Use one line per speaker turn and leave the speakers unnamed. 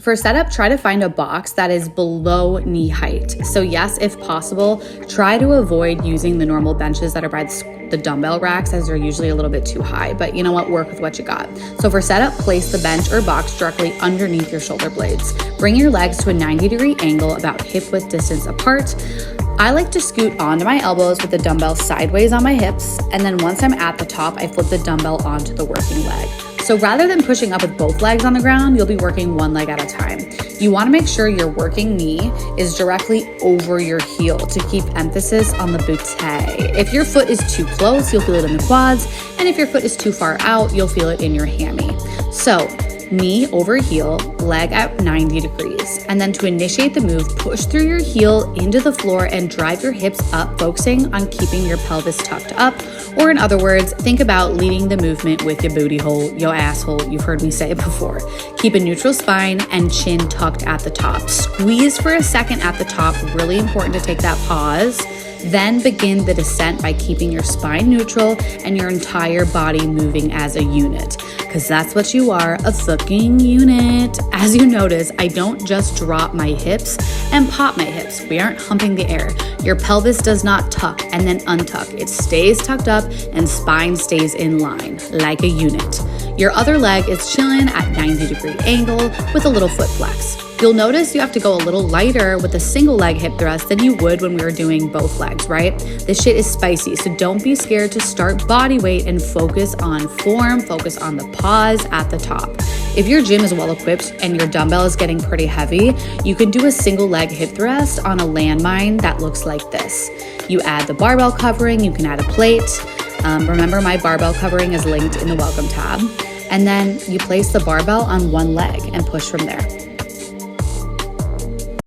For setup, try to find a box that is below knee height. So yes, if possible, try to avoid using the normal benches that are by the dumbbell racks, as they're usually a little bit too high, but you know what, work with what you got. So for setup, place the bench or box directly underneath your shoulder blades. Bring your legs to a 90-degree angle about hip width distance apart. I like to scoot onto my elbows with the dumbbell sideways on my hips, and then once I'm at the top, I flip the dumbbell onto the working leg. So rather than pushing up with both legs on the ground, you'll be working one leg at a time. You want to make sure your working knee is directly over your heel to keep emphasis on the butte. If your foot is too close, you'll feel it in the quads, and if your foot is too far out, you'll feel it in your hammy. So knee over heel, leg at 90 degrees. And then to initiate the move, push through your heel into the floor and drive your hips up, focusing on keeping your pelvis tucked up. Or in other words, think about leading the movement with your booty hole, your asshole. You've heard me say it before. Keep a neutral spine and chin tucked at the top. Squeeze for a second at the top. Really important to take that pause. Then begin the descent by keeping your spine neutral and your entire body moving as a unit, because that's what you are, a fucking unit. As you notice, I don't just drop my hips and pop my hips. We aren't humping the air. Your pelvis does not tuck and then untuck. It stays tucked up and spine stays in line like a unit. Your other leg is chilling at 90-degree angle with a little foot flex. You'll notice you have to go a little lighter with a single leg hip thrust than you would when we were doing both legs, right? This shit is spicy, so don't be scared to start body weight and focus on form, focus on the pause at the top. If your gym is well equipped and your dumbbell is getting pretty heavy, you can do a single leg hip thrust on a landmine that looks like this. You add the barbell covering, you can add a plate. Remember, my barbell covering is linked in the welcome tab. And then you place the barbell on one leg and push from there.